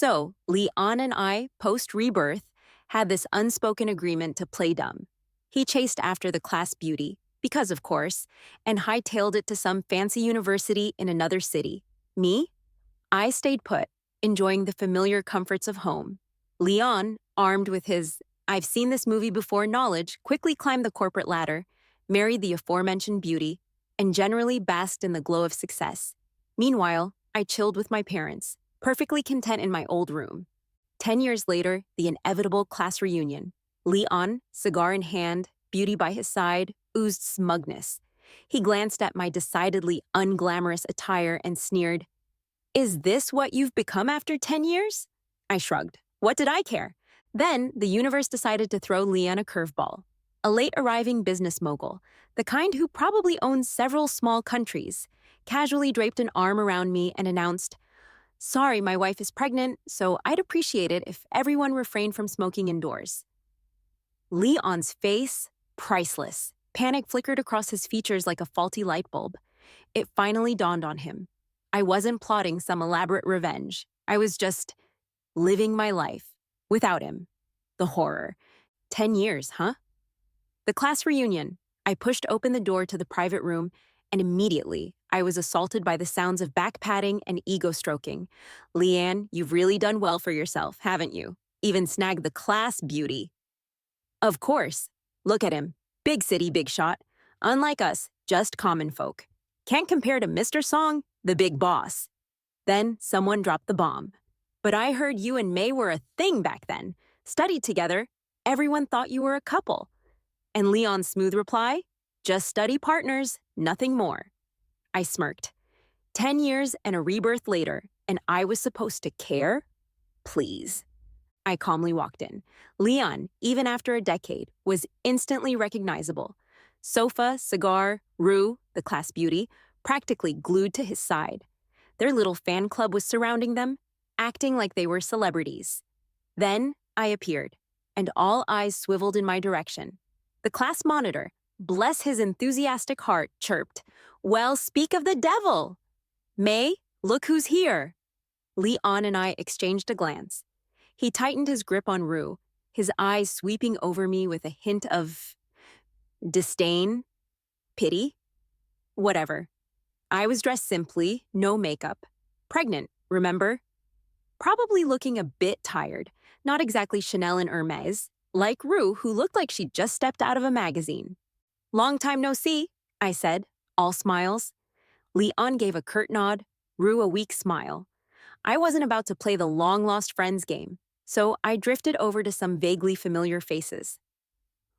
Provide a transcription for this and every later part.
So, Leon and I, post Rebirth, had this unspoken agreement to play dumb. He chased after the class beauty, because of course, and hightailed it to some fancy university in another city. Me? I stayed put, enjoying the familiar comforts of home. Leon, armed with his I've seen this movie before knowledge, quickly climbed the corporate ladder, married the aforementioned beauty, and generally basked in the glow of success. Meanwhile, I chilled with my parents, perfectly content in my old room. 10 years later, the inevitable class reunion. Leon, cigar in hand, beauty by his side, oozed smugness. He glanced at my decidedly unglamorous attire and sneered, "Is this what you've become after 10 years?" I shrugged. What did I care? Then, the universe decided to throw Leon a curveball. A late-arriving business mogul, the kind who probably owns several small countries, casually draped an arm around me and announced, "Sorry, my wife is pregnant, so I'd appreciate it if everyone refrained from smoking indoors." Leon's face, priceless. Panic flickered across his features like a faulty light bulb. It finally dawned on him. I wasn't plotting some elaborate revenge. I was just living my life. Without him. The horror. 10 years, huh? The class reunion. I pushed open the door to the private room, and immediately I was assaulted by the sounds of back patting and ego stroking. "Leanne, you've really done well for yourself, haven't you? Even snagged the class beauty." Of course. Look at him. Big city, big shot. Unlike us, just common folk. Can't compare to Mr. Song, the big boss. Then someone dropped the bomb. "But I heard you and May were a thing back then. Studied together. Everyone thought you were a couple." And Leon's smooth reply, "Just study partners, nothing more." I smirked. 10 years and a rebirth later, and I was supposed to care? Please. I calmly walked in. Leon, even after a decade, was instantly recognizable. Sofa, cigar, Rue, the class beauty, practically glued to his side. Their little fan club was surrounding them, acting like they were celebrities. Then I appeared, and all eyes swiveled in my direction. The class monitor, bless his enthusiastic heart, chirped, "Well, speak of the devil! May, look who's here." Leon and I exchanged a glance. He tightened his grip on Rue, his eyes sweeping over me with a hint of disdain, pity, whatever. I was dressed simply, no makeup. Pregnant, remember? Probably looking a bit tired, not exactly Chanel and Hermes, like Rue, who looked like she'd just stepped out of a magazine. "Long time no see," I said, all smiles. Leon gave a curt nod, Rue a weak smile. I wasn't about to play the long-lost friends game, so I drifted over to some vaguely familiar faces.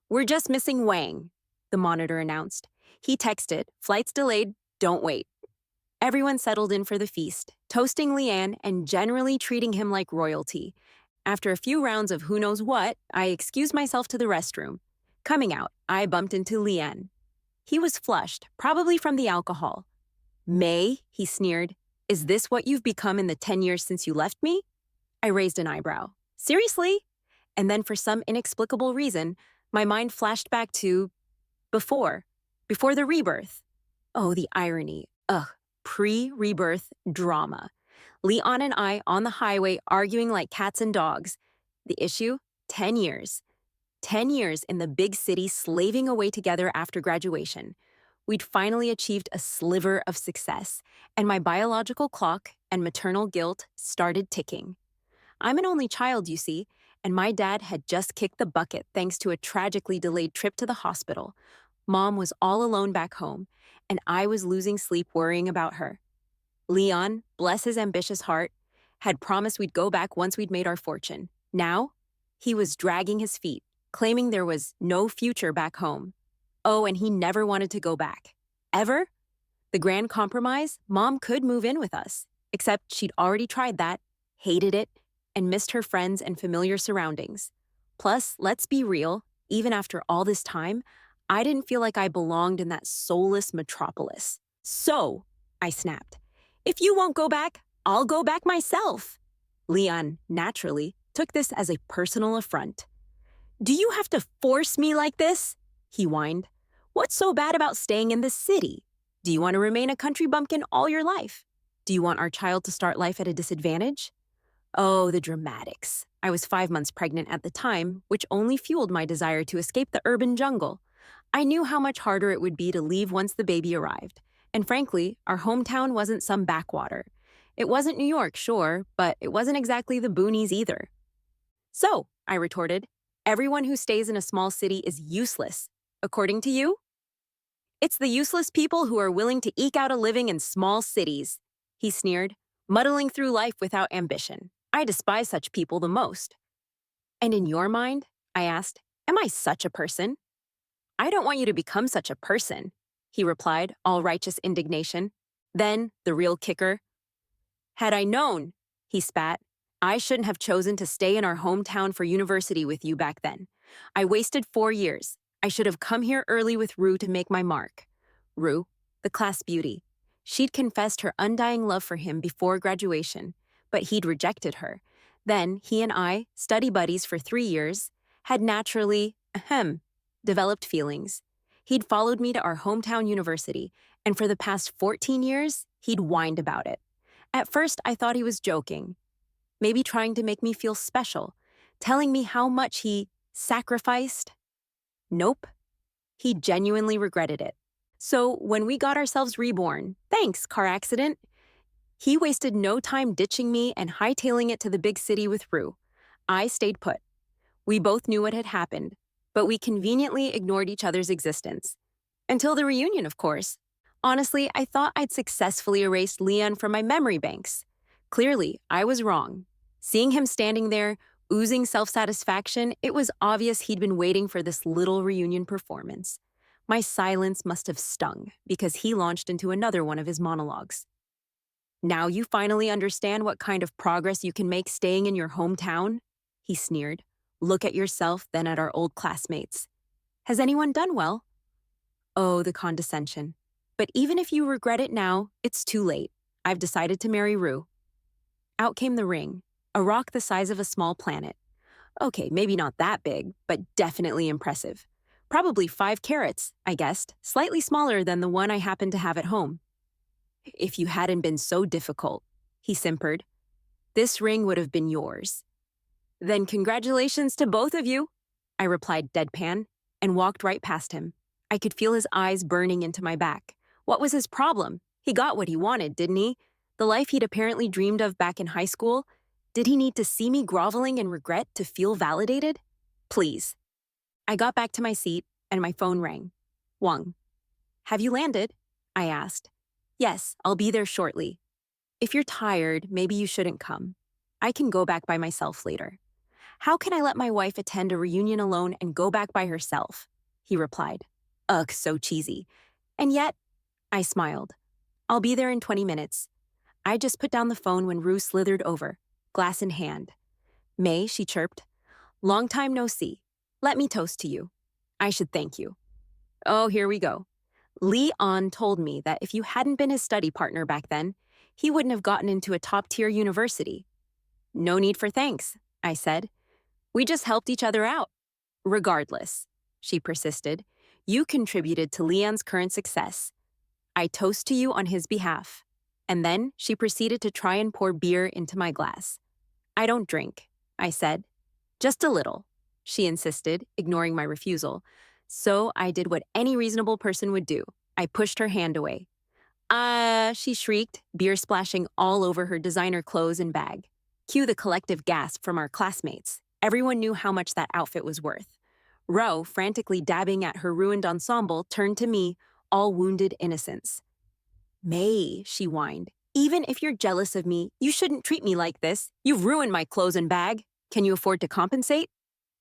"We're just missing Wang," the monitor announced. He texted, "Flight's delayed, don't wait." Everyone settled in for the feast, toasting Leanne and generally treating him like royalty. After a few rounds of who knows what, I excused myself to the restroom. Coming out, I bumped into Leanne. He was flushed, probably from the alcohol. "May," he sneered, "is this what you've become in the 10 years since you left me?" I raised an eyebrow. "Seriously?" And then for some inexplicable reason, my mind flashed back to before the rebirth. Oh, the irony. Ugh. Pre-rebirth drama. Leon and I on the highway arguing like cats and dogs. The issue? 10 years. 10 years in the big city slaving away together after graduation. We'd finally achieved a sliver of success, and my biological clock and maternal guilt started ticking. I'm an only child, you see, and my dad had just kicked the bucket thanks to a tragically delayed trip to the hospital. Mom was all alone back home, and I was losing sleep worrying about her. Leon, bless his ambitious heart, had promised we'd go back once we'd made our fortune. Now, he was dragging his feet, claiming there was no future back home. Oh, and he never wanted to go back. Ever? The grand compromise, Mom could move in with us, except she'd already tried that, hated it, and missed her friends and familiar surroundings. Plus, let's be real, even after all this time, I didn't feel like I belonged in that soulless metropolis. "So," I snapped, "if you won't go back, I'll go back myself." Leon, naturally, took this as a personal affront. "Do you have to force me like this?" he whined. "What's so bad about staying in the city? Do you want to remain a country bumpkin all your life? Do you want our child to start life at a disadvantage?" Oh, the dramatics. I was 5 months pregnant at the time, which only fueled my desire to escape the urban jungle. I knew how much harder it would be to leave once the baby arrived. And frankly, our hometown wasn't some backwater. It wasn't New York, sure, but it wasn't exactly the boonies either. So, I retorted, everyone who stays in a small city is useless. According to you? It's the useless people who are willing to eke out a living in small cities, he sneered, muddling through life without ambition. I despise such people the most. And in your mind, I asked, am I such a person? I don't want you to become such a person, he replied, all righteous indignation. Then, the real kicker. Had I known, he spat, I shouldn't have chosen to stay in our hometown for university with you back then. I wasted 4 years. I should have come here early with Rue to make my mark. Rue, the class beauty. She'd confessed her undying love for him before graduation, but he'd rejected her. Then he and I, study buddies for 3 years, had naturally, developed feelings. He'd followed me to our hometown university, and for the past 14 years, he'd whined about it. At first, I thought he was joking, maybe trying to make me feel special, telling me how much he sacrificed. Nope. He genuinely regretted it. So when we got ourselves reborn, thanks, car accident, he wasted no time ditching me and hightailing it to the big city with Rue. I stayed put. We both knew what had happened, but we conveniently ignored each other's existence. Until the reunion, of course. Honestly, I thought I'd successfully erased Leon from my memory banks. Clearly, I was wrong. Seeing him standing there, oozing self-satisfaction, it was obvious he'd been waiting for this little reunion performance. My silence must have stung, because he launched into another one of his monologues. Now you finally understand what kind of progress you can make staying in your hometown? He sneered. Look at yourself, then at our old classmates. Has anyone done well? Oh, the condescension. But even if you regret it now, it's too late. I've decided to marry Rue. Out came the ring, a rock the size of a small planet. Okay, maybe not that big, but definitely impressive. Probably 5 carats, I guessed, slightly smaller than the one I happened to have at home. If you hadn't been so difficult, he simpered, this ring would have been yours. Then congratulations to both of you, I replied deadpan, and walked right past him. I could feel his eyes burning into my back. What was his problem? He got what he wanted, didn't he? The life he'd apparently dreamed of back in high school? Did he need to see me groveling in regret to feel validated? Please. I got back to my seat, and my phone rang. Wong. Have you landed? I asked. Yes, I'll be there shortly. If you're tired, maybe you shouldn't come. I can go back by myself later. How can I let my wife attend a reunion alone and go back by herself? He replied. Ugh, so cheesy. And yet, I smiled. I'll be there in 20 minutes. I just put down the phone when Rue slithered over, glass in hand. May, she chirped. Long time no see. Let me toast to you. I should thank you. Oh, here we go. Leon told me that if you hadn't been his study partner back then, he wouldn't have gotten into a top-tier university. No need for thanks, I said. We just helped each other out. Regardless, she persisted, you contributed to Leon's current success. I toast to you on his behalf. And then she proceeded to try and pour beer into my glass. I don't drink, I said. Just a little, she insisted, ignoring my refusal. So I did what any reasonable person would do. I pushed her hand away. She shrieked, beer splashing all over her designer clothes and bag. Cue the collective gasp from our classmates. Everyone knew how much that outfit was worth. Ro, frantically dabbing at her ruined ensemble, turned to me, all wounded innocence. May, she whined, even if you're jealous of me, you shouldn't treat me like this. You've ruined my clothes and bag. Can you afford to compensate?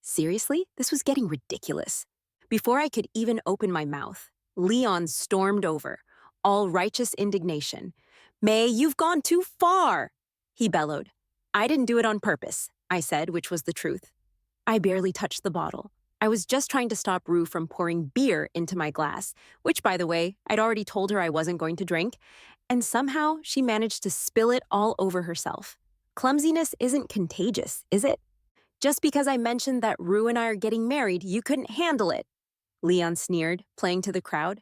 Seriously, this was getting ridiculous. Before I could even open my mouth, Leon stormed over, all righteous indignation. May, you've gone too far, he bellowed. I didn't do it on purpose, I said, which was the truth. I barely touched the bottle. I was just trying to stop Rue from pouring beer into my glass, which, by the way, I'd already told her I wasn't going to drink, and somehow she managed to spill it all over herself. Clumsiness isn't contagious, is it? Just because I mentioned that Rue and I are getting married, you couldn't handle it, Leon sneered, playing to the crowd.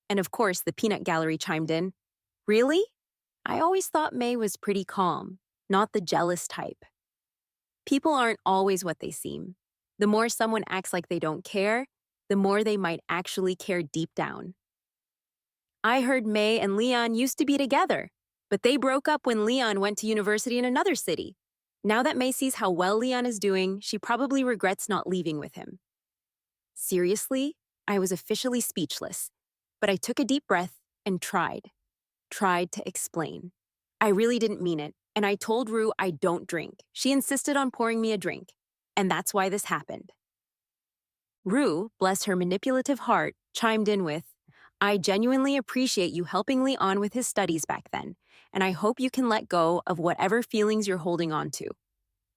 And of course, the peanut gallery chimed in. Really? I always thought May was pretty calm. not the jealous type. People aren't always what they seem. The more someone acts like they don't care, the more they might actually care deep down. I heard May and Leon used to be together, but they broke up when Leon went to university in another city. Now that May sees how well Leon is doing, she probably regrets not leaving with him. Seriously, I was officially speechless, but I took a deep breath and tried to explain. I really didn't mean it, and I told Rue I don't drink. She insisted on pouring me a drink, and that's why this happened. Rue, bless her manipulative heart, chimed in with, I genuinely appreciate you helping Leon with his studies back then, and I hope you can let go of whatever feelings you're holding on to.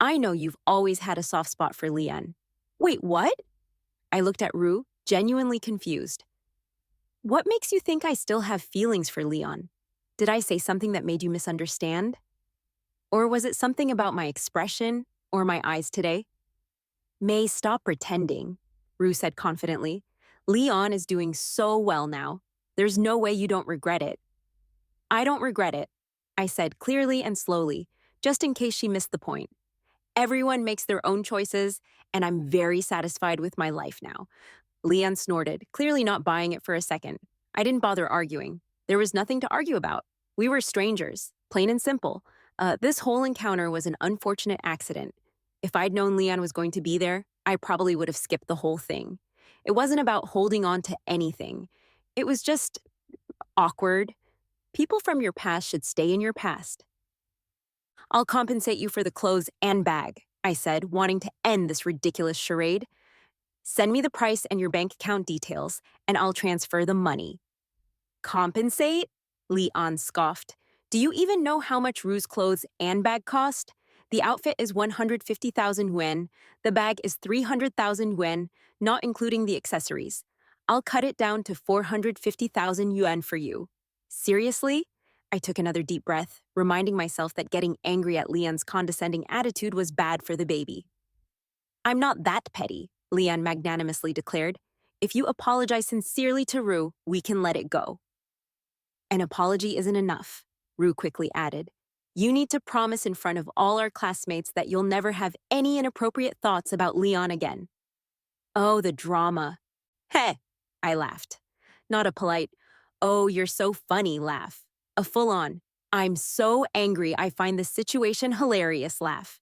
I know you've always had a soft spot for Leon. Wait, what? I looked at Rue, genuinely confused. What makes you think I still have feelings for Leon? Did I say something that made you misunderstand? Or was it something about my expression or my eyes today? May, stop pretending, Rue said confidently. Leon is doing so well now. There's no way you don't regret it. I don't regret it, I said clearly and slowly, just in case she missed the point. Everyone makes their own choices, and I'm very satisfied with my life now. Leon snorted, clearly not buying it for a second. I didn't bother arguing. There was nothing to argue about. We were strangers, plain and simple. This whole encounter was an unfortunate accident. If I'd known Leon was going to be there, I probably would have skipped the whole thing. It wasn't about holding on to anything. It was just awkward. People from your past should stay in your past. I'll compensate you for the clothes and bag, I said, wanting to end this ridiculous charade. Send me the price and your bank account details, and I'll transfer the money. Compensate? Leon scoffed. Do you even know how much Rue's clothes and bag cost? The outfit is 150,000 yuan. The bag is 300,000 yuan, not including the accessories. I'll cut it down to 450,000 yuan for you. Seriously? I took another deep breath, reminding myself that getting angry at Leon's condescending attitude was bad for the baby. I'm not that petty, Leon magnanimously declared. If you apologize sincerely to Rue, we can let it go. An apology isn't enough, Rue quickly added. You need to promise in front of all our classmates that you'll never have any inappropriate thoughts about Leon again. Oh, the drama. Heh, I laughed. Not a polite, oh, you're so funny laugh. A full-on, I'm so angry I find this situation hilarious laugh.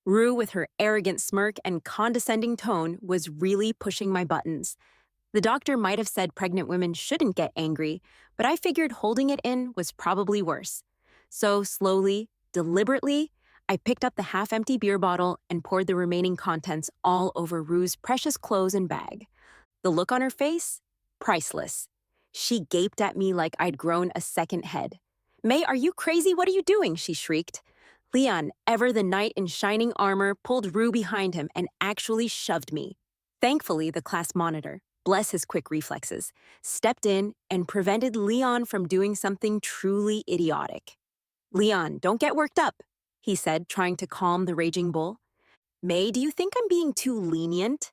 Rue, with her arrogant smirk and condescending tone, was really pushing my buttons. The doctor might have said pregnant women shouldn't get angry, but I figured holding it in was probably worse. So slowly, deliberately, I picked up the half-empty beer bottle and poured the remaining contents all over Rue's precious clothes and bag. The look on her face? Priceless. She gaped at me like I'd grown a second head. May, are you crazy? What are you doing? She shrieked. Leon, ever the knight in shining armor, pulled Rue behind him and actually shoved me. Thankfully, the class monitor, bless his quick reflexes, stepped in and prevented Leon from doing something truly idiotic. Leon, don't get worked up, he said, trying to calm the raging bull. May, do you think I'm being too lenient?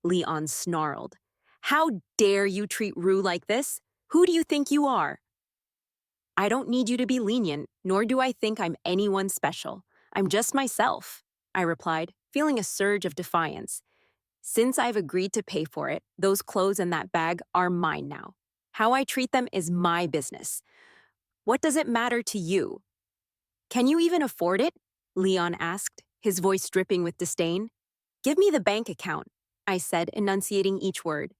Leon snarled. How dare you treat Rue like this? Who do you think you are? I don't need you to be lenient, nor do I think I'm anyone special. I'm just myself, I replied, feeling a surge of defiance. Since I've agreed to pay for it, those clothes and that bag are mine now. How I treat them is my business. What does it matter to you? Can you even afford it? Leon asked, his voice dripping with disdain. Give me the bank account, I said, enunciating each word.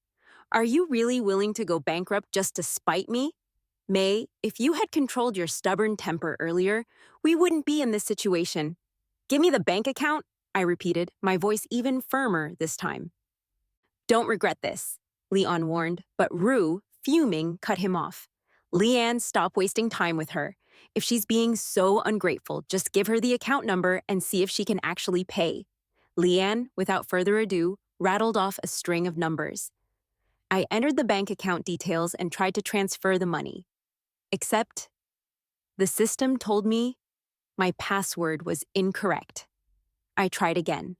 Are you really willing to go bankrupt just to spite me? May, if you had controlled your stubborn temper earlier, we wouldn't be in this situation. Give me the bank account, I repeated, my voice even firmer this time. Don't regret this, Leon warned, but Rue, fuming, cut him off. Leanne, stop wasting time with her. If she's being so ungrateful, just give her the account number and see if she can actually pay. Leanne, without further ado, rattled off a string of numbers. I entered the bank account details and tried to transfer the money. Except, the system told me my password was incorrect. I tried again.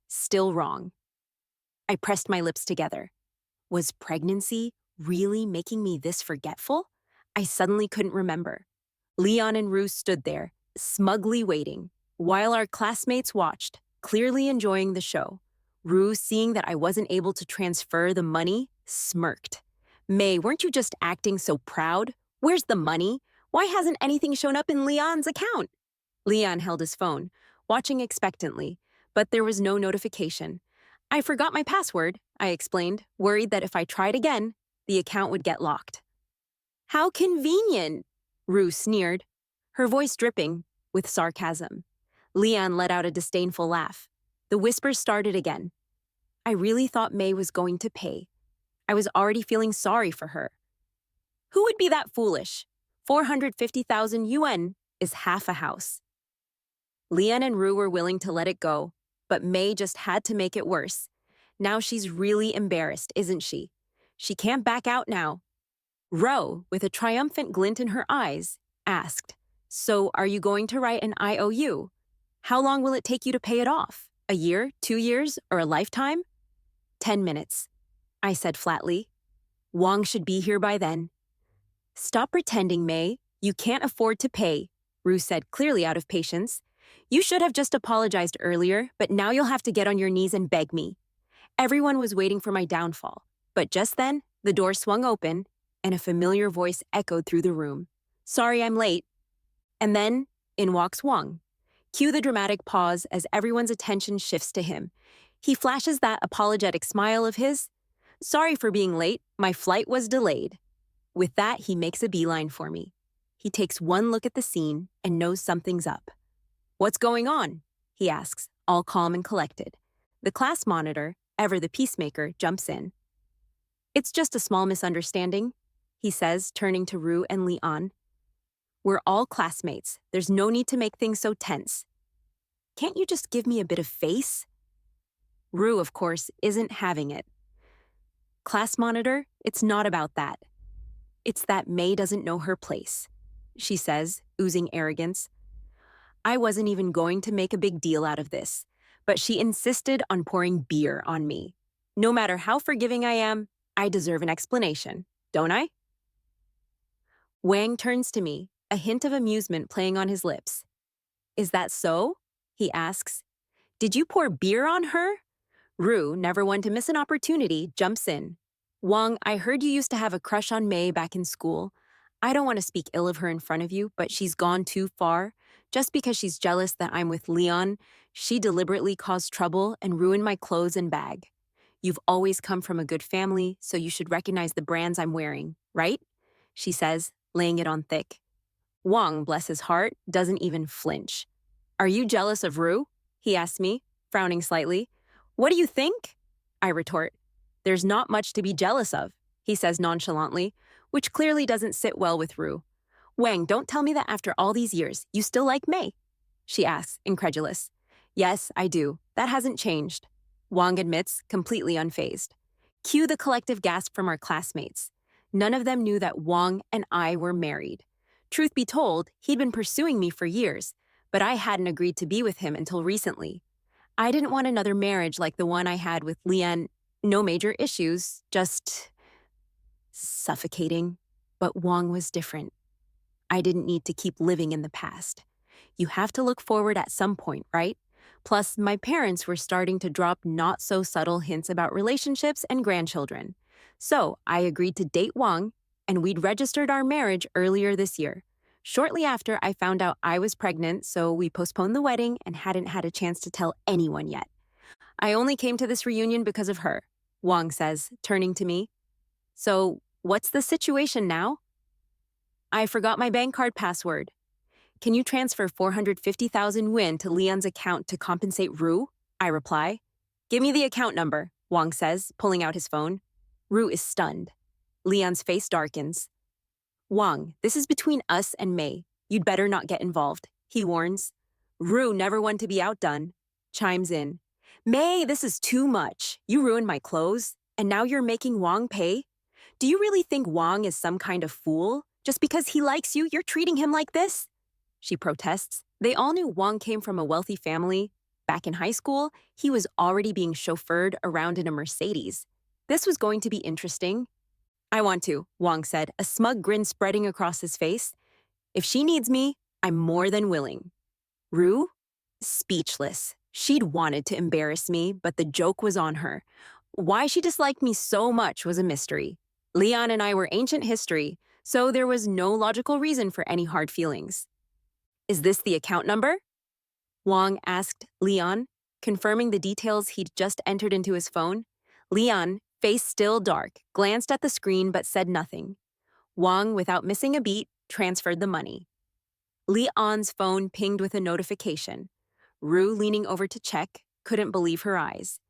Still wrong. I pressed my lips together. Was pregnancy really making me this forgetful? I suddenly couldn't remember. Leon and Rue stood there, smugly waiting, while our classmates watched, clearly enjoying the show. Rue, seeing that I wasn't able to transfer the money, smirked. May, weren't you just acting so proud? Where's the money? Why hasn't anything shown up in Leon's account? Leon held his phone, watching expectantly, but there was no notification. I forgot my password, I explained, worried that if I tried again, the account would get locked. How convenient, Rue sneered, her voice dripping with sarcasm. Leon let out a disdainful laugh. The whispers started again. I really thought May was going to pay. I was already feeling sorry for her. Who would be that foolish? 450,000 yuan is half a house. Leon and Rue were willing to let it go, but May just had to make it worse. Now she's really embarrassed, isn't she? She can't back out now. Ro, with a triumphant glint in her eyes, asked, So are you going to write an IOU? How long will it take you to pay it off? A year, 2 years, or a lifetime? 10 minutes, I said flatly. Wong should be here by then. Stop pretending, May. You can't afford to pay, Rue said, clearly out of patience. You should have just apologized earlier, but now you'll have to get on your knees and beg me. Everyone was waiting for my downfall, but just then, the door swung open, and a familiar voice echoed through the room. Sorry I'm late. And then, in walks Wong. Cue the dramatic pause as everyone's attention shifts to him. He flashes that apologetic smile of his. Sorry for being late, my flight was delayed. With that, he makes a beeline for me. He takes one look at the scene and knows something's up. What's going on? He asks, all calm and collected. The class monitor, ever the peacemaker, jumps in. It's just a small misunderstanding, he says, turning to Rue and Leon. We're all classmates. There's no need to make things so tense. Can't you just give me a bit of face? Rue, of course, isn't having it. Class monitor, it's not about that. It's that May doesn't know her place, she says, oozing arrogance. I wasn't even going to make a big deal out of this, but she insisted on pouring beer on me. No matter how forgiving I am, I deserve an explanation, don't I? Wang turns to me, a hint of amusement playing on his lips. Is that so? He asks. Did you pour beer on her? Rue, never one to miss an opportunity, jumps in. Wong, I heard you used to have a crush on May back in school. I don't want to speak ill of her in front of you, but she's gone too far. Just because she's jealous that I'm with Leon, she deliberately caused trouble and ruined my clothes and bag. You've always come from a good family, so you should recognize the brands I'm wearing, right? She says, laying it on thick. Wong, bless his heart, doesn't even flinch. Are you jealous of Rue? He asks me, frowning slightly. What do you think? I retort. There's not much to be jealous of, he says nonchalantly, which clearly doesn't sit well with Rue. Wang, don't tell me that after all these years, you still like May? She asks, incredulous. Yes, I do. That hasn't changed. Wang admits, completely unfazed. Cue the collective gasp from our classmates. None of them knew that Wang and I were married. Truth be told, he'd been pursuing me for years, but I hadn't agreed to be with him until recently. I didn't want another marriage like the one I had with Leon. No major issues, just suffocating. But Wang was different. I didn't need to keep living in the past. You have to look forward at some point, right? Plus, my parents were starting to drop not-so-subtle hints about relationships and grandchildren. So I agreed to date Wang, and we'd registered our marriage earlier this year. Shortly after, I found out I was pregnant, so we postponed the wedding and hadn't had a chance to tell anyone yet. I only came to this reunion because of her, Wang says, turning to me. So, what's the situation now? I forgot my bank card password. Can you transfer 450,000 yuan to Leon's account to compensate Rue? I reply. Give me the account number, Wang says, pulling out his phone. Rue is stunned. Leon's face darkens. Wang, this is between us and May. You'd better not get involved, he warns. Rue, never one to be outdone, chimes in. May, this is too much. You ruined my clothes, and now you're making Wang pay? Do you really think Wang is some kind of fool? Just because he likes you, you're treating him like this? She protests. They all knew Wang came from a wealthy family. Back in high school, he was already being chauffeured around in a Mercedes. This was going to be interesting. I want to, Wang said, a smug grin spreading across his face. If she needs me, I'm more than willing. Rue? Speechless. She'd wanted to embarrass me, but the joke was on her. Why she disliked me so much was a mystery. Leon and I were ancient history, so there was no logical reason for any hard feelings. Is this the account number? Wong asked Leon, confirming the details he'd just entered into his phone. Leon, face still dark, glanced at the screen but said nothing. Wong, without missing a beat, transferred the money. Leon's phone pinged with a notification. Rue, leaning over to check, couldn't believe her eyes.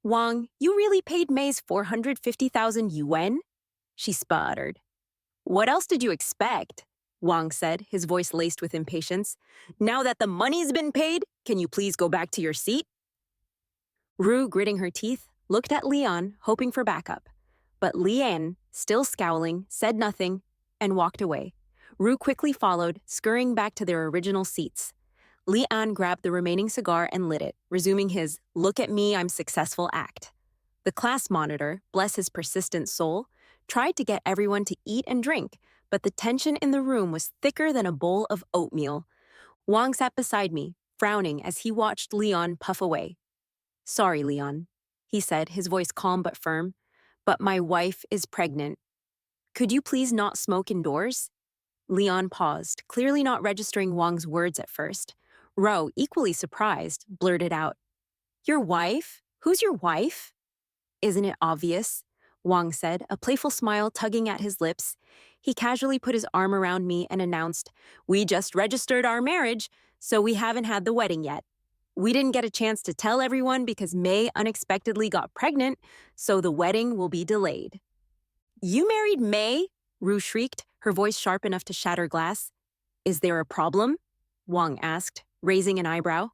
Wong, you really paid May's 450,000 yuan? She sputtered. What else did you expect? Wong said, his voice laced with impatience. Now that the money's been paid, can you please go back to your seat? Rue, gritting her teeth, looked at Leon, hoping for backup. But Lian, still scowling, said nothing and walked away. Rue quickly followed, scurrying back to their original seats. Lian grabbed the remaining cigar and lit it, resuming his "look at me, I'm successful" act. The class monitor, bless his persistent soul, tried to get everyone to eat and drink, but the tension in the room was thicker than a bowl of oatmeal. Wong sat beside me, frowning as he watched Leon puff away. Sorry, Leon, he said, his voice calm but firm, but my wife is pregnant. Could you please not smoke indoors? Leon paused, clearly not registering Wong's words at first. Ro, equally surprised, blurted out, Your wife? Who's your wife? Isn't it obvious? Wong said, a playful smile tugging at his lips. He casually put his arm around me and announced, We just registered our marriage, so we haven't had the wedding yet. We didn't get a chance to tell everyone because May unexpectedly got pregnant, so the wedding will be delayed. You married May? Rue shrieked, her voice sharp enough to shatter glass. Is there a problem? Wong asked, raising an eyebrow.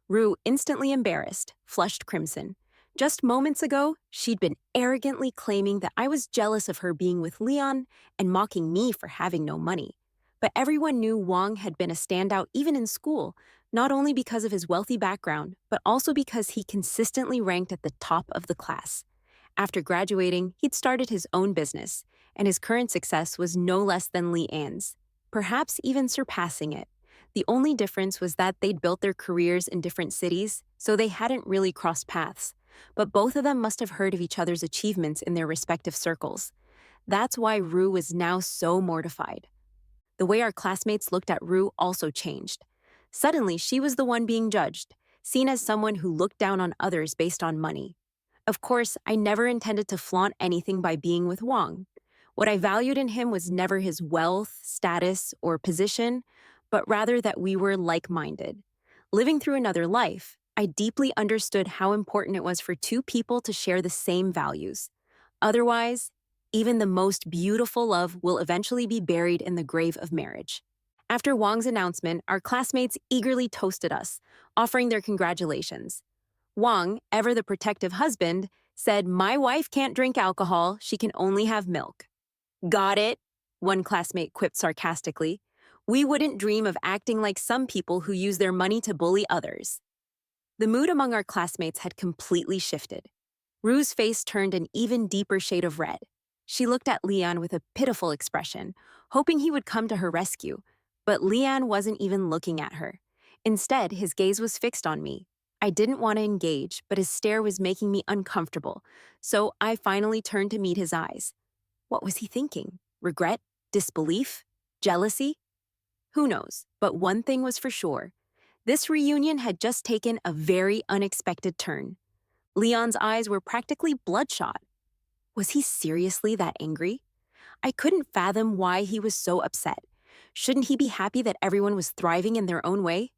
Rue, instantly embarrassed, flushed crimson. Just moments ago, she'd been arrogantly claiming that I was jealous of her being with Leon and mocking me for having no money. But everyone knew Wong had been a standout even in school, not only because of his wealthy background, but also because he consistently ranked at the top of the class. After graduating, he'd started his own business, and his current success was no less than Leanne's, perhaps even surpassing it. The only difference was that they'd built their careers in different cities, so they hadn't really crossed paths. But both of them must have heard of each other's achievements in their respective circles. That's why Rue was now so mortified. The way our classmates looked at Rue also changed. Suddenly, she was the one being judged, seen as someone who looked down on others based on money. Of course, I never intended to flaunt anything by being with Wong. What I valued in him was never his wealth, status, or position, but rather that we were like-minded. Living through another life, I deeply understood how important it was for two people to share the same values. Otherwise, even the most beautiful love will eventually be buried in the grave of marriage. After Wong's announcement, our classmates eagerly toasted us, offering their congratulations. Wong, ever the protective husband, said, My wife can't drink alcohol, she can only have milk. Got it, one classmate quipped sarcastically. We wouldn't dream of acting like some people who use their money to bully others. The mood among our classmates had completely shifted. Rue's face turned an even deeper shade of red. She looked at Leon with a pitiful expression, hoping he would come to her rescue. But Leon wasn't even looking at her. Instead, his gaze was fixed on me. I didn't want to engage, but his stare was making me uncomfortable, so I finally turned to meet his eyes. What was he thinking? Regret? Disbelief? Jealousy? Who knows, but one thing was for sure. This reunion had just taken a very unexpected turn. Leon's eyes were practically bloodshot. Was he seriously that angry? I couldn't fathom why he was so upset. Shouldn't he be happy that everyone was thriving in their own way?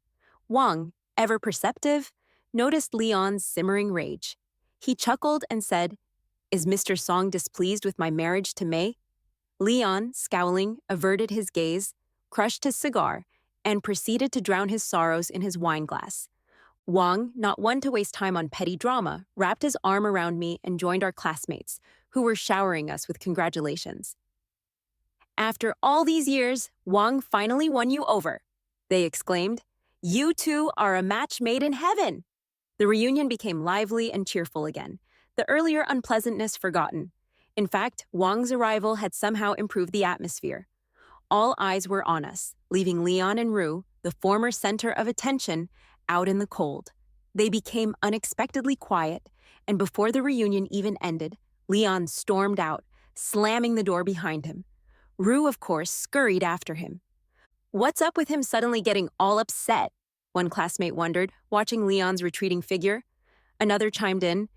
Wong, ever perceptive, noticed Leon's simmering rage. He chuckled and said, Is Mr. Song displeased with my marriage to May? Leon, scowling, averted his gaze, crushed his cigar, and proceeded to drown his sorrows in his wine glass. Wong, not one to waste time on petty drama, wrapped his arm around me and joined our classmates, who were showering us with congratulations. After all these years, Wong finally won you over, they exclaimed. You two are a match made in heaven. The reunion became lively and cheerful again, the earlier unpleasantness forgotten. In fact, Wong's arrival had somehow improved the atmosphere. All eyes were on us, leaving Leon and Rue, the former center of attention, out in the cold. They became unexpectedly quiet, and before the reunion even ended, Leon stormed out, slamming the door behind him. Rue, of course, scurried after him. What's up with him suddenly getting all upset? One classmate wondered, watching Leon's retreating figure. Another chimed in,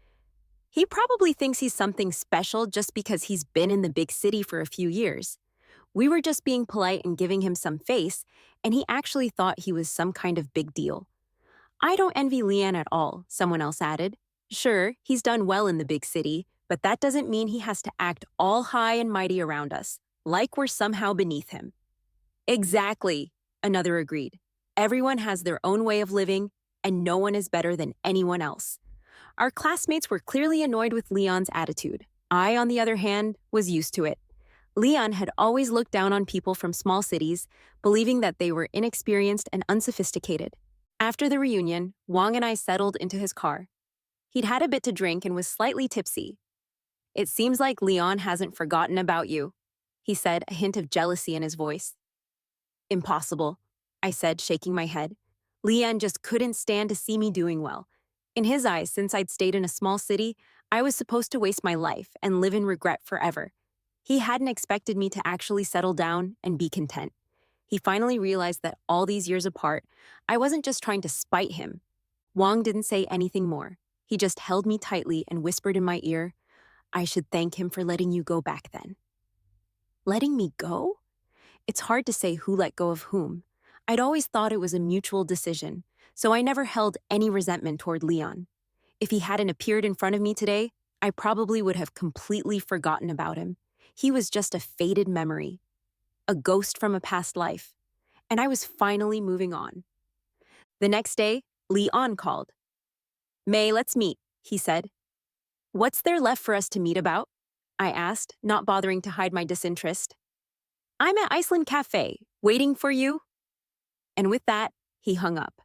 he probably thinks he's something special just because he's been in the big city for a few years. We were just being polite and giving him some face, and he actually thought he was some kind of big deal. I don't envy Leon at all, someone else added. Sure, he's done well in the big city, but that doesn't mean he has to act all high and mighty around us, like we're somehow beneath him. Exactly, another agreed. Everyone has their own way of living, and no one is better than anyone else. Our classmates were clearly annoyed with Leon's attitude. I, on the other hand, was used to it. Leon had always looked down on people from small cities, believing that they were inexperienced and unsophisticated. After the reunion, Wong and I settled into his car. He'd had a bit to drink and was slightly tipsy. It seems like Leon hasn't forgotten about you, he said, a hint of jealousy in his voice. Impossible, I said, shaking my head. Leon just couldn't stand to see me doing well. In his eyes, since I'd stayed in a small city, I was supposed to waste my life and live in regret forever. He hadn't expected me to actually settle down and be content. He finally realized that all these years apart, I wasn't just trying to spite him. Wong didn't say anything more. He just held me tightly and whispered in my ear, I should thank him for letting you go back then. Letting me go? It's hard to say who let go of whom. I'd always thought it was a mutual decision, so I never held any resentment toward Leon. If he hadn't appeared in front of me today, I probably would have completely forgotten about him. He was just a faded memory, a ghost from a past life, and I was finally moving on. The next day, Leon called. May, let's meet, he said. What's there left for us to meet about? I asked, not bothering to hide my disinterest. I'm at Iceland Cafe, waiting for you. And with that, he hung up.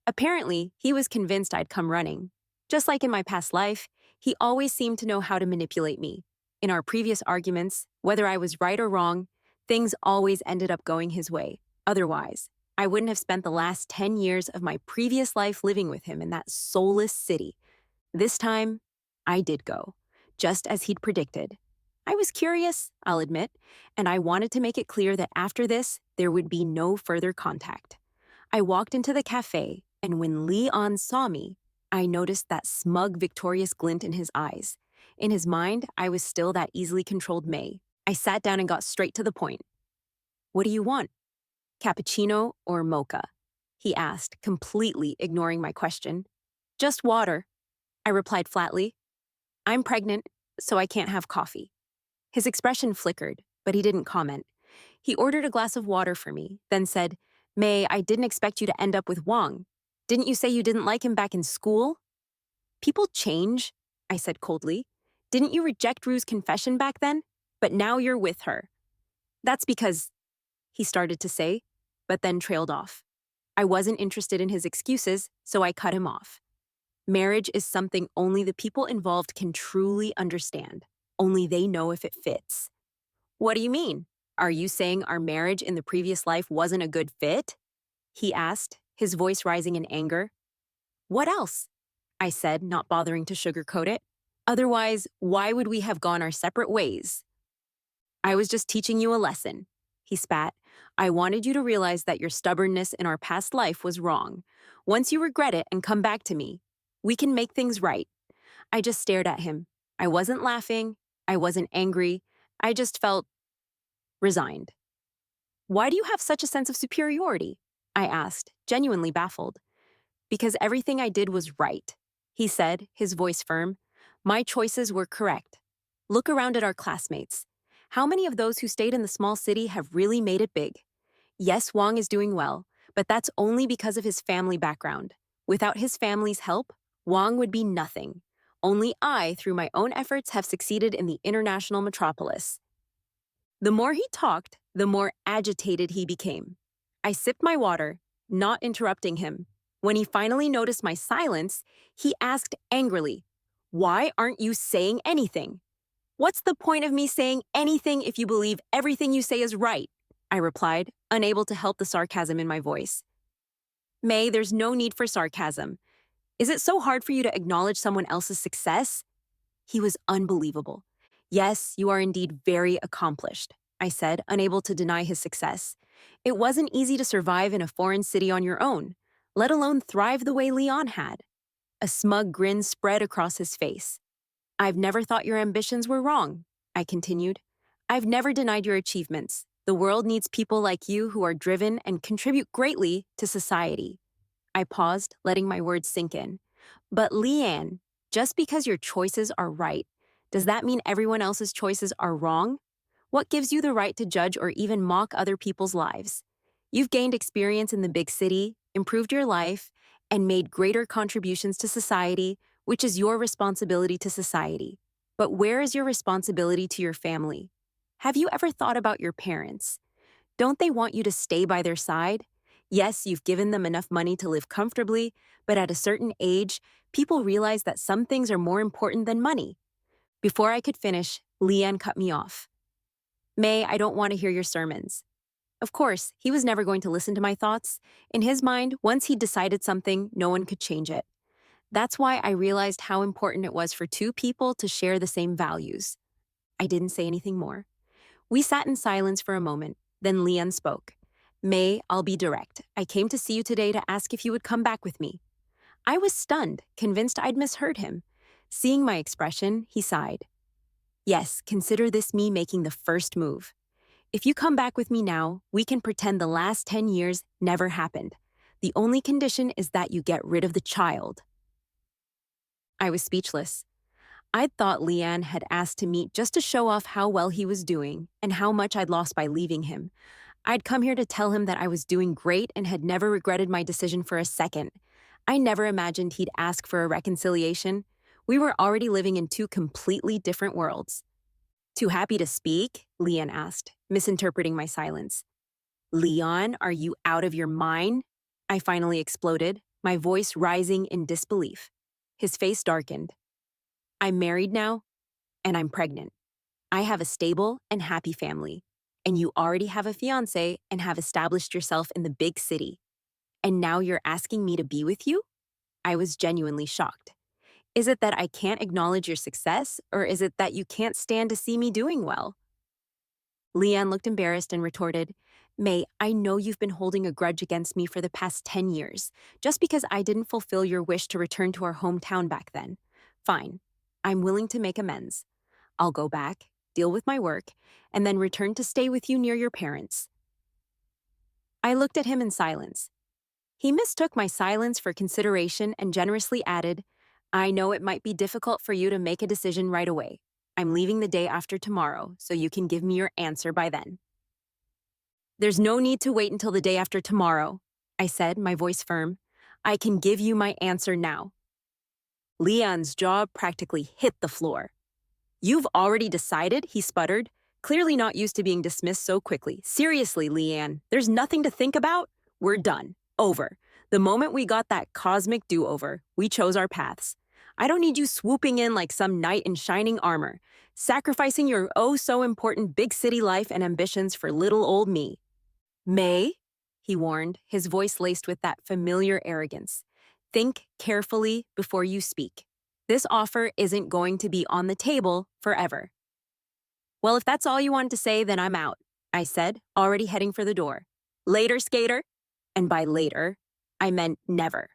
Apparently, he was convinced I'd come running. Just like in my past life, he always seemed to know how to manipulate me. In our previous arguments, whether I was right or wrong, things always ended up going his way. Otherwise, I wouldn't have spent the last 10 years of my previous life living with him in that soulless city. This time, I did go, just as he'd predicted. I was curious, I'll admit, and I wanted to make it clear that after this, there would be no further contact. I walked into the cafe, and when Leon saw me, I noticed that smug, victorious glint in his eyes. In his mind, I was still that easily controlled May. I sat down and got straight to the point. What do you want? Cappuccino or mocha? He asked, completely ignoring my question. Just water, I replied flatly. I'm pregnant, so I can't have coffee. His expression flickered, but he didn't comment. He ordered a glass of water for me, then said, May, I didn't expect you to end up with Wong. Didn't you say you didn't like him back in school? People change, I said coldly. Didn't you reject Rue's confession back then? But now you're with her. That's because, he started to say, but then trailed off. I wasn't interested in his excuses, so I cut him off. Marriage is something only the people involved can truly understand. Only they know if it fits. What do you mean? Are you saying our marriage in the previous life wasn't a good fit? He asked, his voice rising in anger. What else? I said, not bothering to sugarcoat it. Otherwise, why would we have gone our separate ways? I was just teaching you a lesson, he spat. I wanted you to realize that your stubbornness in our past life was wrong. Once you regret it and come back to me, we can make things right. I just stared at him. I wasn't laughing. I wasn't angry. I just felt resigned. Why do you have such a sense of superiority? I asked, genuinely baffled. Because everything I did was right, he said, his voice firm. My choices were correct. Look around at our classmates. How many of those who stayed in the small city have really made it big? Yes, Wong is doing well, but that's only because of his family background. Without his family's help, Wong would be nothing. Only I, through my own efforts, have succeeded in the international metropolis. The more he talked, the more agitated he became. I sipped my water, not interrupting him. When he finally noticed my silence, he asked angrily, Why aren't you saying anything? What's the point of me saying anything if you believe everything you say is right? I replied, unable to help the sarcasm in my voice. May, there's no need for sarcasm. Is it so hard for you to acknowledge someone else's success? He was unbelievable. Yes, you are indeed very accomplished, I said, unable to deny his success. It wasn't easy to survive in a foreign city on your own, let alone thrive the way Leon had. A smug grin spread across his face. I've never thought your ambitions were wrong, I continued. I've never denied your achievements. The world needs people like you who are driven and contribute greatly to society. I paused, letting my words sink in. But Leanne, just because your choices are right, does that mean everyone else's choices are wrong? What gives you the right to judge or even mock other people's lives? You've gained experience in the big city, improved your life, and made greater contributions to society, which is your responsibility to society. But where is your responsibility to your family? Have you ever thought about your parents? Don't they want you to stay by their side? Yes, you've given them enough money to live comfortably, but at a certain age, people realize that some things are more important than money. Before I could finish, Leanne cut me off. May, I don't want to hear your sermons. Of course, he was never going to listen to my thoughts. In his mind, once he'd decided something, no one could change it. That's why I realized how important it was for two people to share the same values. I didn't say anything more. We sat in silence for a moment, then Leanne spoke. May, I'll be direct. I came to see you today to ask if you would come back with me. I was stunned, convinced I'd misheard him. Seeing my expression, he sighed. Yes, consider this me making the first move. If you come back with me now, we can pretend the last 10 years never happened. The only condition is that you get rid of the child. I was speechless. I'd thought Leanne had asked to meet just to show off how well he was doing and how much I'd lost by leaving him. I'd come here to tell him that I was doing great and had never regretted my decision for a second. I never imagined he'd ask for a reconciliation. We were already living in two completely different worlds. Too happy to speak? Leanne asked, misinterpreting my silence. Leon, are you out of your mind? I finally exploded, my voice rising in disbelief. His face darkened. I'm married now, and I'm pregnant. I have a stable and happy family, and you already have a fiancé and have established yourself in the big city. And now you're asking me to be with you? I was genuinely shocked. Is it that I can't acknowledge your success, or is it that you can't stand to see me doing well? Leanne looked embarrassed and retorted, May, I know you've been holding a grudge against me for the past 10 years, just because I didn't fulfill your wish to return to our hometown back then. Fine. I'm willing to make amends. I'll go back, deal with my work, and then return to stay with you near your parents. I looked at him in silence. He mistook my silence for consideration and generously added, I know it might be difficult for you to make a decision right away. I'm leaving the day after tomorrow, so you can give me your answer by then. There's no need to wait until the day after tomorrow, I said, my voice firm. I can give you my answer now. Leon's jaw practically hit the floor. You've already decided, he sputtered, clearly not used to being dismissed so quickly. Seriously, Leanne, there's nothing to think about? We're done. Over. The moment we got that cosmic do-over, we chose our paths. I don't need you swooping in like some knight in shining armor, sacrificing your oh-so-important big city life and ambitions for little old me. May, he warned, his voice laced with that familiar arrogance. Think carefully before you speak. This offer isn't going to be on the table forever. Well, if that's all you wanted to say, then I'm out, I said, already heading for the door. Later, skater. And by later, I meant never.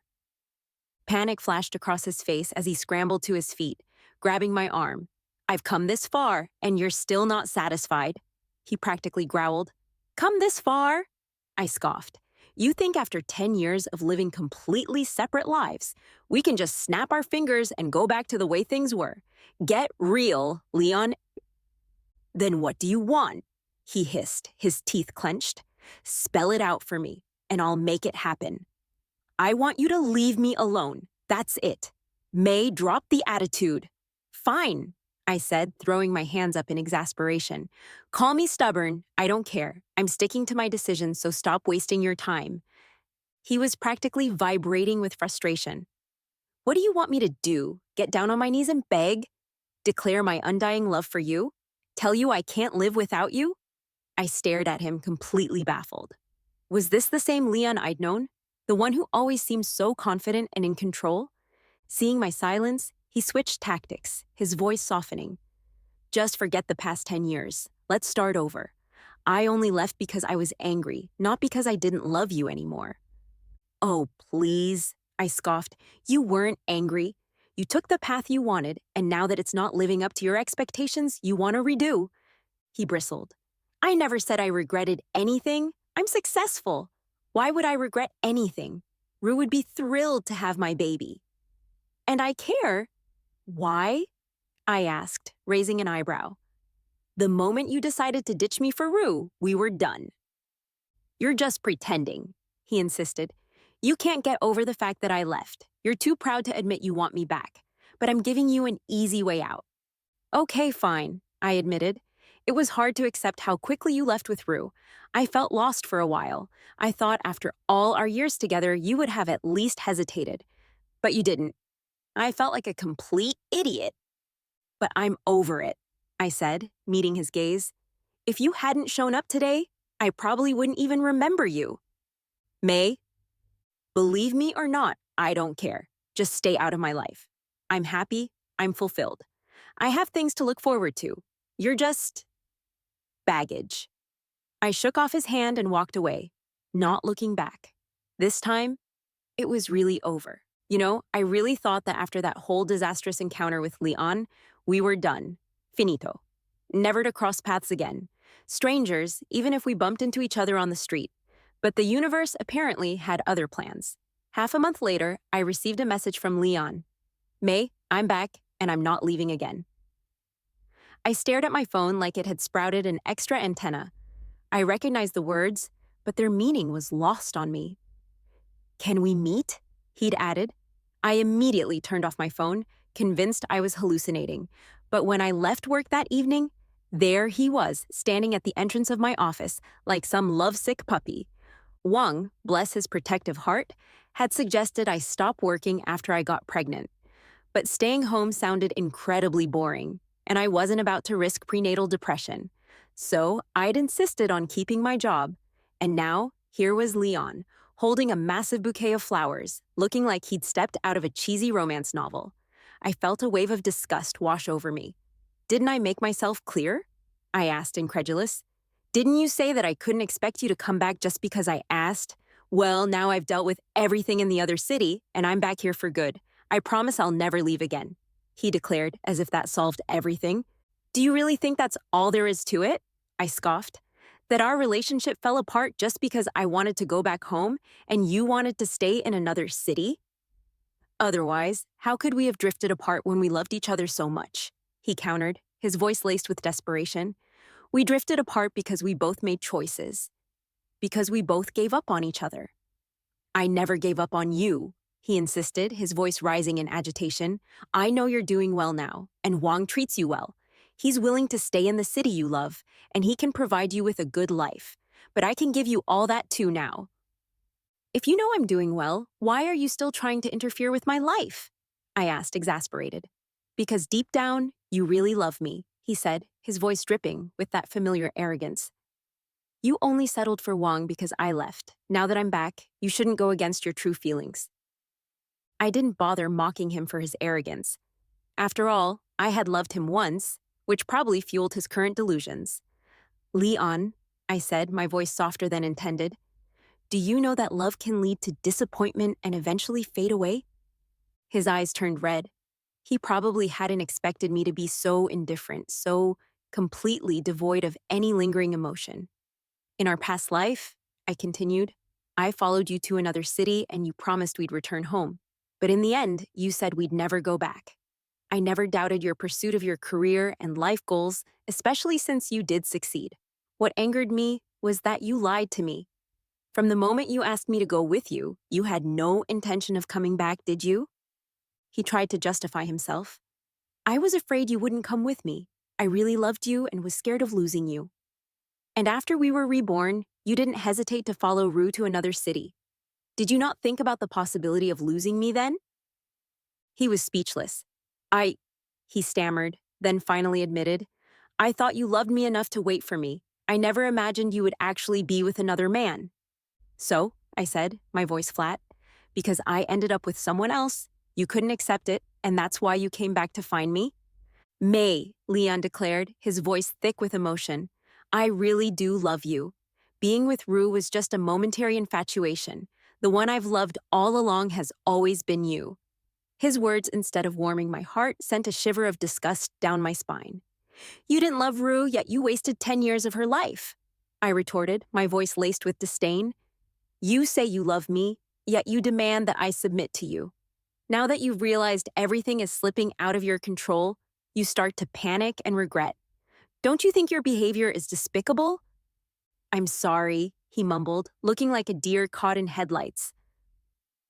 Panic flashed across his face as he scrambled to his feet, grabbing my arm. I've come this far, and you're still not satisfied, he practically growled. Come this far? I scoffed. You think after 10 years of living completely separate lives, we can just snap our fingers and go back to the way things were? Get real, Leon. Then what do you want? He hissed, his teeth clenched. Spell it out for me, and I'll make it happen. I want you to leave me alone. That's it. May, drop the attitude. Fine, I said, throwing my hands up in exasperation. Call me stubborn. I don't care. I'm sticking to my decision, so stop wasting your time. He was practically vibrating with frustration. What do you want me to do? Get down on my knees and beg? Declare my undying love for you? Tell you I can't live without you? I stared at him, completely baffled. Was this the same Leon I'd known? The one who always seemed so confident and in control? Seeing my silence, he switched tactics, his voice softening. Just forget the past 10 years. Let's start over. I only left because I was angry, not because I didn't love you anymore. Oh, please, I scoffed. You weren't angry. You took the path you wanted, and now that it's not living up to your expectations, you want to redo. He bristled. I never said I regretted anything. I'm successful. Why would I regret anything? Rue would be thrilled to have my baby. And I care. Why? I asked, raising an eyebrow. The moment you decided to ditch me for Rue, we were done. You're just pretending, he insisted. You can't get over the fact that I left. You're too proud to admit you want me back. But I'm giving you an easy way out. Okay, fine, I admitted. It was hard to accept how quickly you left with Rue. I felt lost for a while. I thought after all our years together, you would have at least hesitated. But you didn't. I felt like a complete idiot. But I'm over it, I said, meeting his gaze. If you hadn't shown up today, I probably wouldn't even remember you. May, believe me or not, I don't care. Just stay out of my life. I'm happy. I'm fulfilled. I have things to look forward to. You're just baggage. I shook off his hand and walked away, not looking back. This time, it was really over. I really thought that after that whole disastrous encounter with Leon, we were done. Finito. Never to cross paths again. Strangers, even if we bumped into each other on the street. But the universe apparently had other plans. Half a month later, I received a message from Leon. May, I'm back, and I'm not leaving again. I stared at my phone like it had sprouted an extra antenna. I recognized the words, but their meaning was lost on me. Can we meet? He'd added. I immediately turned off my phone, convinced I was hallucinating. But when I left work that evening, there he was, standing at the entrance of my office, like some lovesick puppy. Wong, bless his protective heart, had suggested I stop working after I got pregnant. But staying home sounded incredibly boring, and I wasn't about to risk prenatal depression. So I'd insisted on keeping my job. And now, here was Leon, holding a massive bouquet of flowers, looking like he'd stepped out of a cheesy romance novel. I felt a wave of disgust wash over me. Didn't I make myself clear? I asked, incredulous. Didn't you say that I couldn't expect you to come back just because I asked? Well, now I've dealt with everything in the other city, and I'm back here for good. I promise I'll never leave again, he declared, as if that solved everything. Do you really think that's all there is to it? I scoffed. That our relationship fell apart just because I wanted to go back home and you wanted to stay in another city? Otherwise, how could we have drifted apart when we loved each other so much? He countered, his voice laced with desperation. We drifted apart because we both made choices. Because we both gave up on each other. I never gave up on you, he insisted, his voice rising in agitation. I know you're doing well now, and Wong treats you well. He's willing to stay in the city you love, and he can provide you with a good life. But I can give you all that too now. If you know I'm doing well, why are you still trying to interfere with my life? I asked, exasperated. Because deep down, you really love me, he said, his voice dripping with that familiar arrogance. You only settled for Wong because I left. Now that I'm back, you shouldn't go against your true feelings. I didn't bother mocking him for his arrogance. After all, I had loved him once, which probably fueled his current delusions. Leon, I said, my voice softer than intended, do you know that love can lead to disappointment and eventually fade away? His eyes turned red. He probably hadn't expected me to be so indifferent, so completely devoid of any lingering emotion. In our past life, I continued, I followed you to another city and you promised we'd return home. But in the end, you said we'd never go back. I never doubted your pursuit of your career and life goals, especially since you did succeed. What angered me was that you lied to me. From the moment you asked me to go with you, you had no intention of coming back, did you? He tried to justify himself. I was afraid you wouldn't come with me. I really loved you and was scared of losing you. And after we were reborn, you didn't hesitate to follow Rue to another city. Did you not think about the possibility of losing me then? He was speechless. He stammered, then finally admitted, I thought you loved me enough to wait for me. I never imagined you would actually be with another man. So, I said, my voice flat, because I ended up with someone else, you couldn't accept it, and that's why you came back to find me? May, Leon declared, his voice thick with emotion. I really do love you. Being with Rue was just a momentary infatuation. The one I've loved all along has always been you. His words, instead of warming my heart, sent a shiver of disgust down my spine. You didn't love Rue, yet you wasted 10 years of her life. I retorted, my voice laced with disdain. You say you love me, yet you demand that I submit to you. Now that you've realized everything is slipping out of your control, you start to panic and regret. Don't you think your behavior is despicable? I'm sorry, he mumbled, looking like a deer caught in headlights.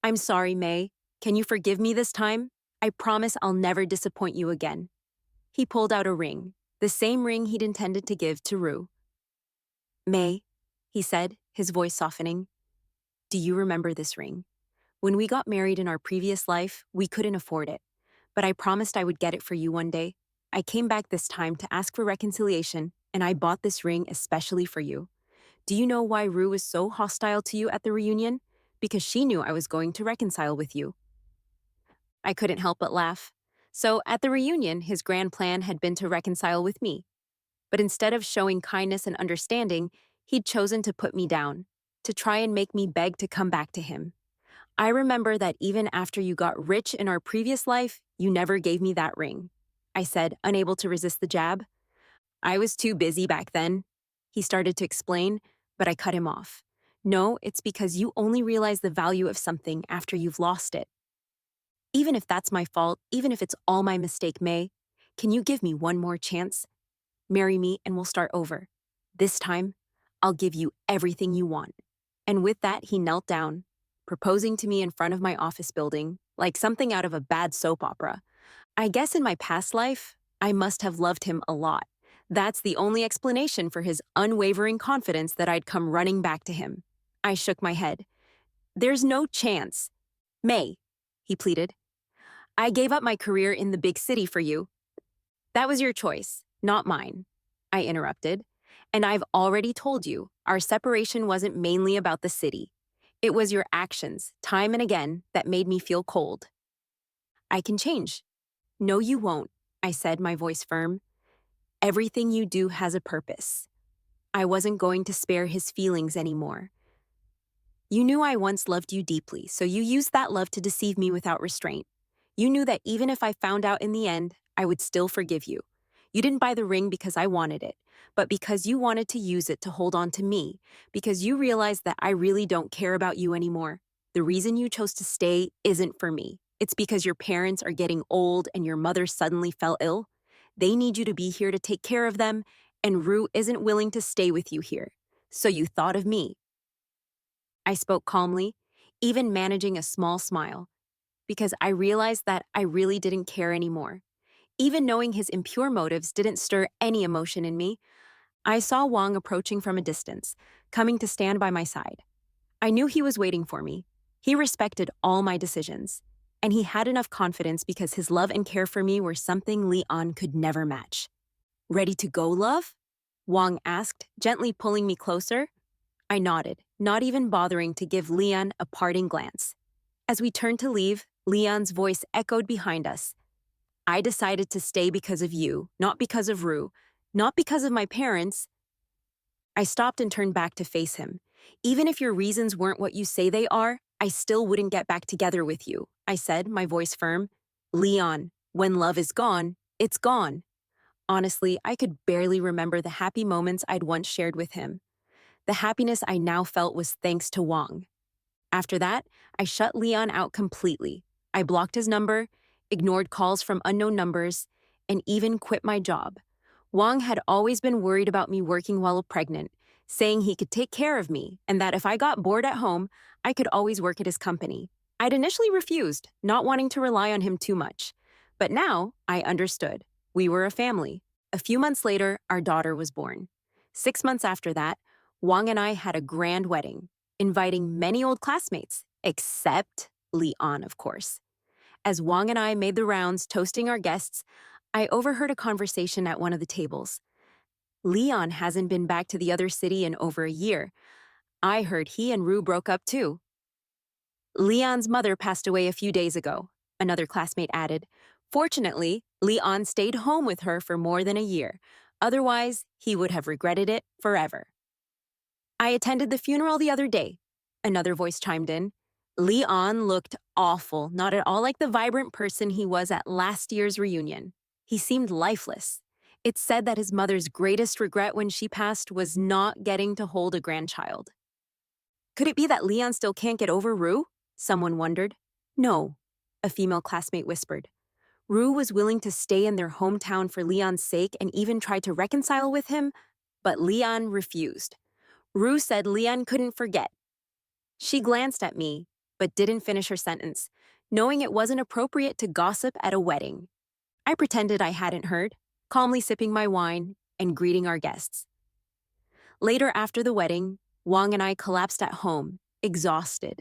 I'm sorry, May. Can you forgive me this time? I promise I'll never disappoint you again. He pulled out a ring, the same ring he'd intended to give to Rue. May, he said, his voice softening, do you remember this ring? When we got married in our previous life, we couldn't afford it, but I promised I would get it for you one day. I came back this time to ask for reconciliation, and I bought this ring especially for you. Do you know why Rue was so hostile to you at the reunion? Because she knew I was going to reconcile with you. I couldn't help but laugh. So, at the reunion, his grand plan had been to reconcile with me. But instead of showing kindness and understanding, he'd chosen to put me down, to try and make me beg to come back to him. I remember that even after you got rich in our previous life, you never gave me that ring. I said, unable to resist the jab. I was too busy back then. He started to explain, but I cut him off. No, it's because you only realize the value of something after you've lost it. Even if that's my fault, even if it's all my mistake, May, can you give me one more chance? Marry me and we'll start over. This time, I'll give you everything you want. And with that, he knelt down, proposing to me in front of my office building, like something out of a bad soap opera. I guess in my past life, I must have loved him a lot. That's the only explanation for his unwavering confidence that I'd come running back to him. I shook my head. There's no chance. May, he pleaded. I gave up my career in the big city for you. That was your choice, not mine, I interrupted. And I've already told you, our separation wasn't mainly about the city. It was your actions, time and again, that made me feel cold. I can change. No, you won't, I said, my voice firm. Everything you do has a purpose. I wasn't going to spare his feelings anymore. You knew I once loved you deeply, so you used that love to deceive me without restraint. You knew that even if I found out in the end, I would still forgive you. You didn't buy the ring because I wanted it, but because you wanted to use it to hold on to me, because you realized that I really don't care about you anymore. The reason you chose to stay isn't for me. It's because your parents are getting old and your mother suddenly fell ill. They need you to be here to take care of them, and Rue isn't willing to stay with you here. So you thought of me. I spoke calmly, even managing a small smile, because I realized that I really didn't care anymore. Even knowing his impure motives didn't stir any emotion in me. I saw Wong approaching from a distance, coming to stand by my side. I knew he was waiting for me. He respected all my decisions, and he had enough confidence because his love and care for me were something Leon could never match. Ready to go, love? Wong asked, gently pulling me closer. I nodded, not even bothering to give Leon a parting glance. As we turned to leave, Leon's voice echoed behind us. I decided to stay because of you, not because of Rue, not because of my parents. I stopped and turned back to face him. Even if your reasons weren't what you say they are, I still wouldn't get back together with you, I said, my voice firm. Leon, when love is gone, it's gone. Honestly, I could barely remember the happy moments I'd once shared with him. The happiness I now felt was thanks to Wong. After that, I shut Leon out completely. I blocked his number, ignored calls from unknown numbers, and even quit my job. Wong had always been worried about me working while pregnant, saying he could take care of me and that if I got bored at home, I could always work at his company. I'd initially refused, not wanting to rely on him too much. But now, I understood. We were a family. A few months later, our daughter was born. 6 months after that, Wong and I had a grand wedding, inviting many old classmates, except Leon, of course. As Wong and I made the rounds toasting our guests, I overheard a conversation at one of the tables. Leon hasn't been back to the other city in over a year. I heard he and Rue broke up too. Leon's mother passed away a few days ago, another classmate added. Fortunately, Leon stayed home with her for more than a year. Otherwise, he would have regretted it forever. I attended the funeral the other day, another voice chimed in. Leon looked awful, not at all like the vibrant person he was at last year's reunion. He seemed lifeless. It's said that his mother's greatest regret when she passed was not getting to hold a grandchild. Could it be that Leon still can't get over Rue? Someone wondered. No, a female classmate whispered. Rue was willing to stay in their hometown for Leon's sake and even tried to reconcile with him, but Leon refused. Rue said Leon couldn't forget. She glanced at me, but didn't finish her sentence, knowing it wasn't appropriate to gossip at a wedding. I pretended I hadn't heard, calmly sipping my wine and greeting our guests. Later after the wedding, Wong and I collapsed at home, exhausted.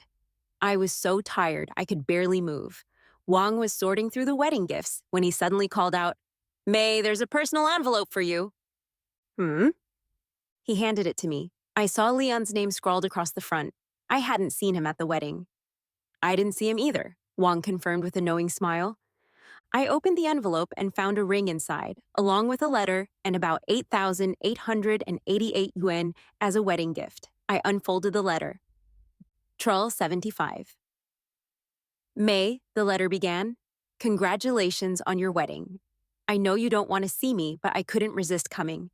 I was so tired I could barely move. Wong was sorting through the wedding gifts when he suddenly called out, May, there's a personal envelope for you. Hmm? He handed it to me. I saw Leon's name scrawled across the front. I hadn't seen him at the wedding. I didn't see him either, Wong confirmed with a knowing smile. I opened the envelope and found a ring inside, along with a letter and about 8,888 yuan as a wedding gift. I unfolded the letter. Trull 75. May, the letter began, congratulations on your wedding. I know you don't want to see me, but I couldn't resist coming.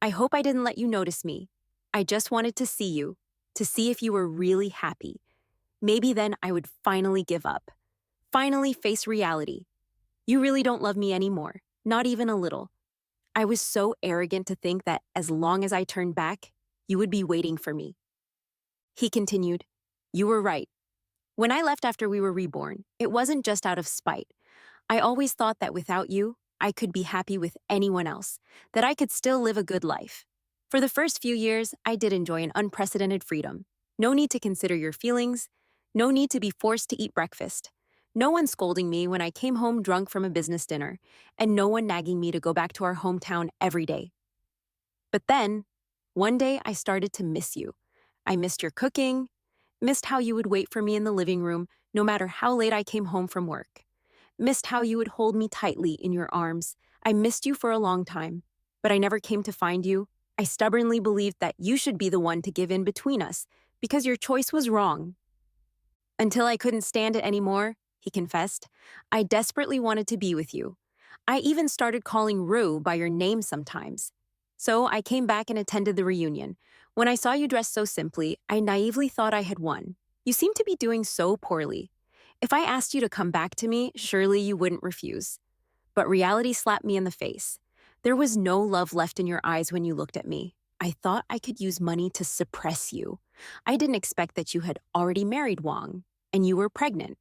I hope I didn't let you notice me. I just wanted to see you, to see if you were really happy. Maybe then I would finally give up. Finally face reality. You really don't love me anymore, not even a little. I was so arrogant to think that as long as I turned back, you would be waiting for me. He continued, you were right. When I left after we were reborn, it wasn't just out of spite. I always thought that without you, I could be happy with anyone else, that I could still live a good life. For the first few years, I did enjoy an unprecedented freedom. No need to consider your feelings, no need to be forced to eat breakfast. No one scolding me when I came home drunk from a business dinner, and no one nagging me to go back to our hometown every day. But then, one day I started to miss you. I missed your cooking, missed how you would wait for me in the living room no matter how late I came home from work. Missed how you would hold me tightly in your arms. I missed you for a long time, but I never came to find you. I stubbornly believed that you should be the one to give in between us because your choice was wrong. Until I couldn't stand it anymore, he confessed, I desperately wanted to be with you. I even started calling Rue by your name sometimes. So I came back and attended the reunion. When I saw you dressed so simply, I naively thought I had won. You seemed to be doing so poorly. If I asked you to come back to me, surely you wouldn't refuse. But reality slapped me in the face. There was no love left in your eyes when you looked at me. I thought I could use money to suppress you. I didn't expect that you had already married Wong, and you were pregnant.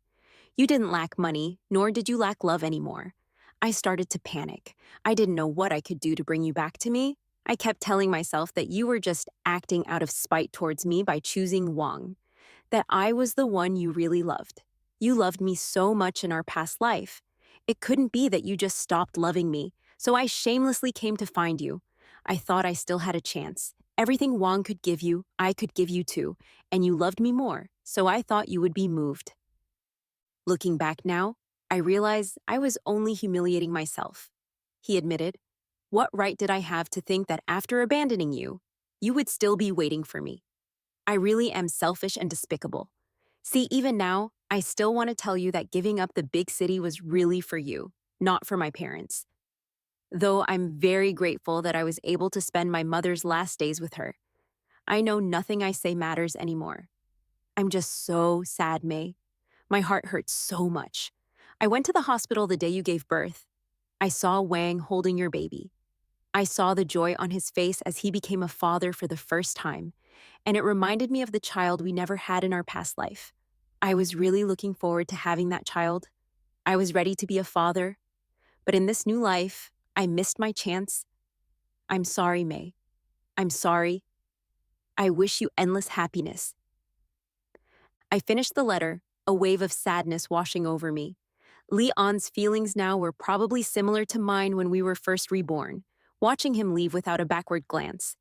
You didn't lack money, nor did you lack love anymore. I started to panic. I didn't know what I could do to bring you back to me. I kept telling myself that you were just acting out of spite towards me by choosing Wong, that I was the one you really loved. You loved me so much in our past life. It couldn't be that you just stopped loving me, so I shamelessly came to find you. I thought I still had a chance. Everything Wong could give you, I could give you too, and you loved me more, so I thought you would be moved. Looking back now, I realize I was only humiliating myself. He admitted, what right did I have to think that after abandoning you, you would still be waiting for me? I really am selfish and despicable. See, even now, I still want to tell you that giving up the big city was really for you, not for my parents. Though I'm very grateful that I was able to spend my mother's last days with her. I know nothing I say matters anymore. I'm just so sad, May. My heart hurts so much. I went to the hospital the day you gave birth. I saw Wang holding your baby. I saw the joy on his face as he became a father for the first time, and it reminded me of the child we never had in our past life. I was really looking forward to having that child. I was ready to be a father, but in this new life, I missed my chance. I'm sorry, May. I'm sorry. I wish you endless happiness. I finished the letter, a wave of sadness washing over me. Leon's feelings now were probably similar to mine when we were first reborn. watching him leave without a backward glance.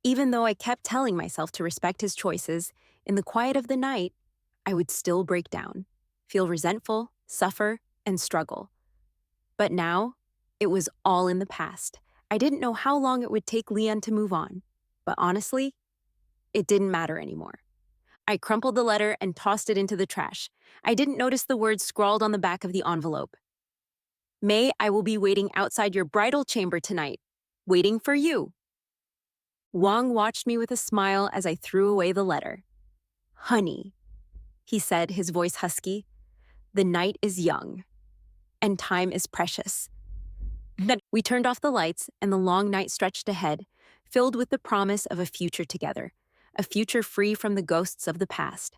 Even though I kept telling myself to respect his choices, in the quiet of the night, I would still break down, feel resentful, suffer, and struggle. But now, it was all in the past. I didn't know how long it would take Leon to move on. But honestly, it didn't matter anymore. I crumpled the letter and tossed it into the trash. I didn't notice the words scrawled on the back of the envelope. May, I will be waiting outside your bridal chamber tonight, waiting for you. Wong watched me with a smile as I threw away the letter. Honey, he said, his voice husky, the night is young, and time is precious. We turned off the lights, and the long night stretched ahead, filled with the promise of a future together, a future free from the ghosts of the past.